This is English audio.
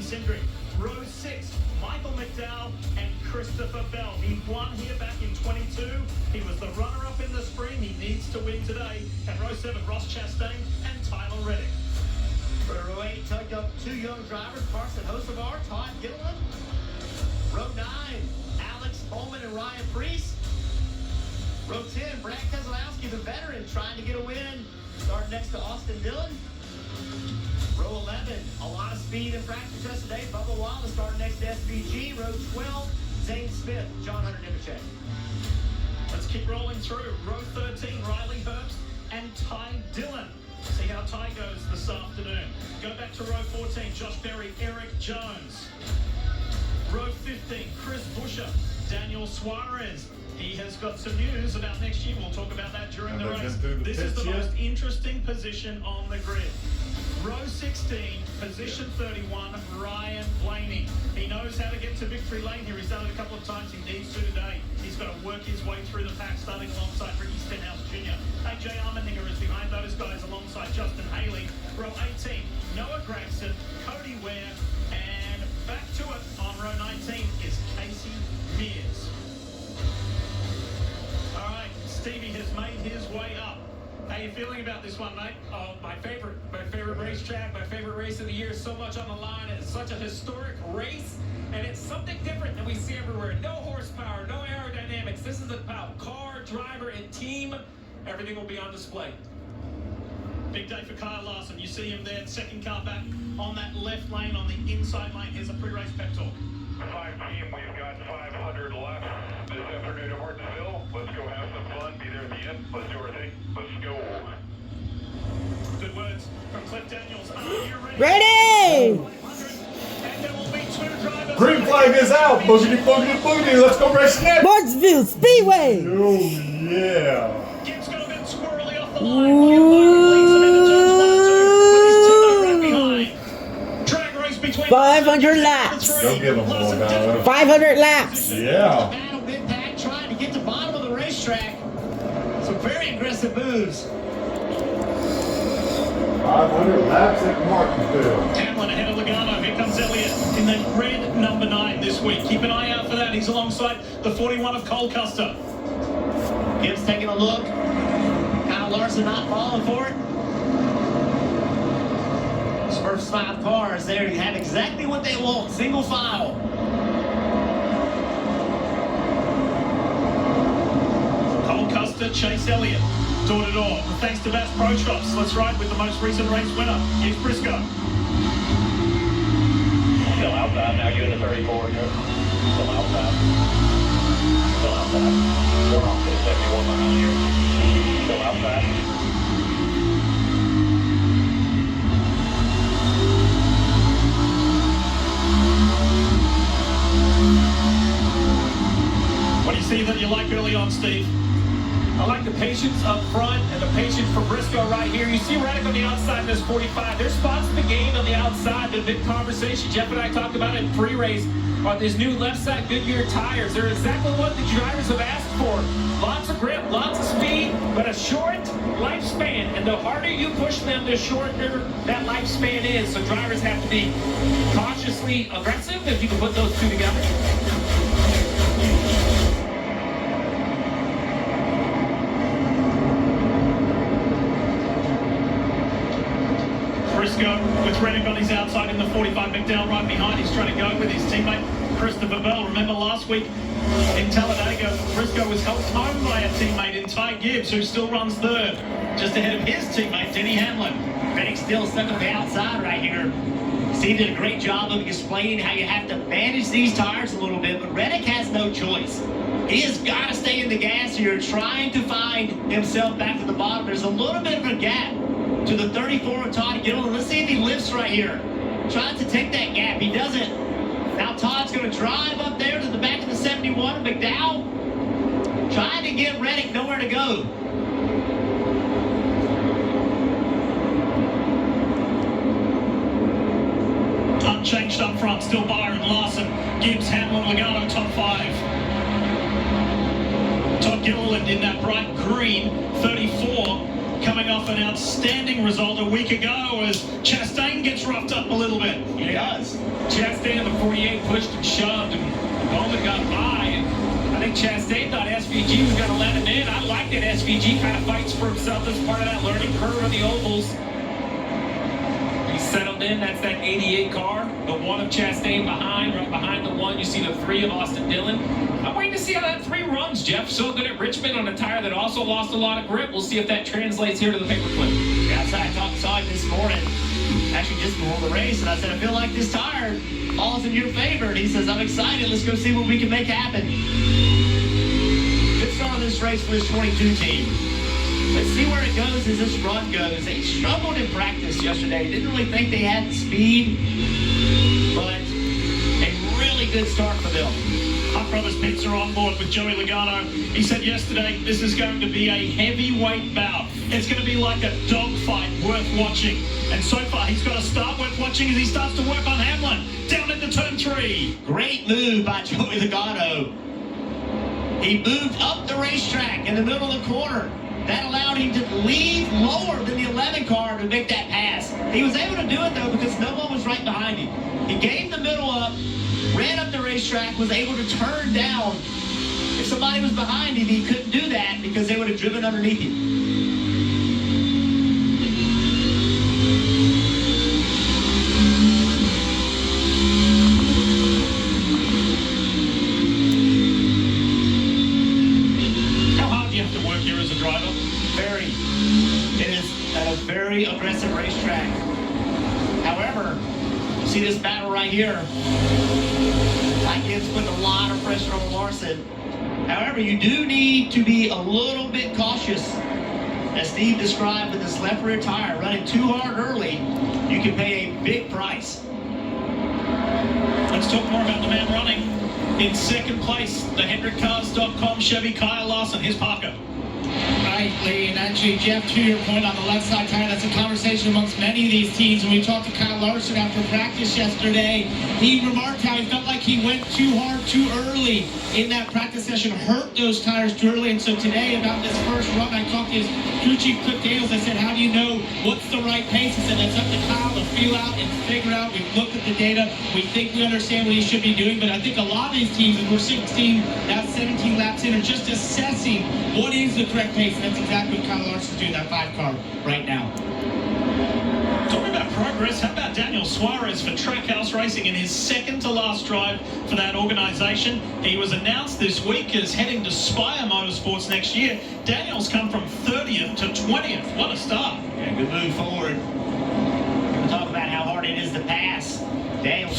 Cindric. Row 6, Michael McDowell and Christopher Bell. He won here back in 22. He was the runner-up in the spring. He needs to win today. And row 7, Ross Chastain and Tyler Reddick. For row 8, tugged up 2 young drivers, Carson Hocevar, Todd Gilliland. Row 9, Alex Holman and Ryan Priest. Row 10, Brad Keselowski, the veteran, trying to get a win. Starting next to Austin Dillon. Row 11, a lot of speed in practice test today. Bubba Wallace starting next to SVG. Row 12, Zane Smith, John Hunter Nemechek. Let's keep rolling through. Row 13, Riley Herbst and Ty Dillon. See how Ty goes this afternoon. Go back to row 14, Josh Berry, Eric Jones. Row 15, Chris Buescher, Daniel Suarez. He has got some news about next year. We'll talk about that during the race. This is the most interesting position on the grid. Row 16, position 31, Ryan Blaney. He knows how to get to victory lane here. He's done it a couple of times. He needs to today. He's got to work his way through the pack, starting alongside Ricky Stenhouse Jr. AJ Allmendinger is behind those guys alongside Justin Haley. Row 18, Noah Gragson, Cody Ware, and back to it on row 19 is Casey Mears. All right, Stevie has made his way up. How you feeling about this one, mate? Oh, my favorite racetrack, my favorite race of the year. So much on the line. It's such a historic race, and it's something different than we see everywhere. No horsepower, no aerodynamics. This is about car, driver, and team. Everything will be on display. Big day for Kyle Larson. You see him there, second car back on that left lane, on the inside lane. Here's a pre-race pep talk. 5 team, we've got 500 left this afternoon at Martinsville. Let's go have some fun, be there at the end. Let's do our thing. Let's go. Good words from Cliff Daniels. Are you ready? Ready! And there will be 2 drivers. Green flag is out. Boogity, boogity, boogity. Let's go race next. Martinsville Speedway! Oh, yeah. Gibbs got a bit squirrely off the line. William Logan leads him into turns 1 and 2 with his teammate right behind. Drag race between 500 laps. Go get them, boy, now. 500 laps. Yeah. Battle mid pack trying to get to the bottom of the racetrack. Some very aggressive moves. 500 laps at Martinsville. Hamlin ahead of Logano. Here comes Elliott in the red number 9 this week. Keep an eye out for that. He's alongside the 41 of Cole Custer. Gibbs taking a look. Kyle Larson not falling for it. His first 5 cars there have exactly what they want. Single file. Cole Custer, Chase Elliott, door to door. Thanks to Bass Pro Shops. Let's ride with the most recent race winner. Here's Briscoe. Still outside, now you're in the 34. Still outside. Still outside. Going off to the 71 behind you. Still outside. What do you see that you like early on, Steve? I like the patience up front and the patience for Briscoe right here. You see Reddick on the outside in this 45. There's spots to be gained on the outside. The big conversation Jeff and I talked about in pre-race on these new left side Goodyear tires. They're exactly what the drivers have asked for. Lots of grip, lots of speed, but a short lifespan. And the harder you push them, the shorter that lifespan is. So drivers have to be cautiously aggressive, if you can put those two together. Briscoe with Reddick on his outside in the 45. McDowell right behind. He's trying to go with his teammate Christopher Bell. Remember last week in Talladega, Briscoe was helped home by a teammate in Ty Gibbs, who still runs third, just ahead of his teammate Denny Hamlin. Reddick still stuck on the outside right here. Steve did a great job of explaining how you have to manage these tires a little bit, but Reddick has no choice. He has got to stay in the gas here, trying to find himself back to the bottom. There's a little bit of a gap to the 34 of Todd Gilliland. Let's see if he lifts right here. Trying to take that gap. He doesn't. Now Todd's going to drive up there to the back of the 71. McDowell trying to get Reddick nowhere to go. Unchanged up front, still Byron, Larson, Gibbs, Hamlin, Logano, top 5. Todd Gilliland in that bright green 34. coming off an outstanding result a week ago as Chastain gets roughed up a little bit. He does. Chastain on the 48 pushed and shoved, and Bowman got by. And I think Chastain thought SVG was going to let him in. I like that SVG kind of fights for himself as part of that learning curve of the ovals. He settled in. That's that 88 car, the one of Chastain behind, right behind the one. You see the 3 of Austin Dillon. I'm waiting to see how that 3 runs, Jeff. So good at Richmond on a tire that also lost a lot of grip. We'll see if that translates here to the paperclip. Yeah, I saw it this morning, actually just before the race, and I said, I feel like this tire falls in your favor. And he says, I'm excited. Let's go see what we can make happen. Good start on this race for this 22 team. Let's see where it goes as this run goes. They struggled in practice yesterday. Didn't really think they had the speed, but a really good start for them. Hunt Brothers pits are on board with Joey Logano. He said yesterday this is going to be a heavyweight bout. It's going to be like a dogfight worth watching. And so far he's got a start worth watching as he starts to work on Hamlin. Down into turn 3. Great move by Joey Logano. He moved up the racetrack in the middle of the corner. That allowed him to leave lower than the 11 car to make that pass. He was able to do it, though, because no one was right behind him. He gave the middle up, ran up the racetrack, was able to turn down. If somebody was behind him, he couldn't do that because they would have driven underneath him. Very aggressive racetrack. However, you see this battle right here. That Gibbs putting a lot of pressure on Larson. However, you do need to be a little bit cautious. As Steve described with this left rear tire, running too hard early, you can pay a big price. Let's talk more about the man running. In second place, the HendrickCars.com Chevy Kyle Larson, his Parker. Right, Lee, and actually, Jeff, to your point on the left side tire, that's a conversation amongst many of these teams. When we talked to Kyle Larson after practice yesterday, he remarked how he felt like he went too hard too early in that practice session, hurt those tires too early. And so today, about this first run, I talked to his crew chief, Cliff Dales. I said, how do you know what's the right pace? He said, that's up to Kyle to feel out and figure out. We've looked at the data. We think we understand what he should be doing. But I think a lot of these teams, and we're 16, now 17 laps in, are just assessing what is the correct pace. And that's exactly what Kyle Larson's doing, that 5 car right now. Talking about progress, how about Daniel Suarez for Trackhouse Racing in his second to last drive for that organization? He was announced this week as heading to Spire Motorsports next year. Daniel's come from 30th to 20th. What a start. Yeah, good move forward. We're going to talk about how hard it is to pass. Daniel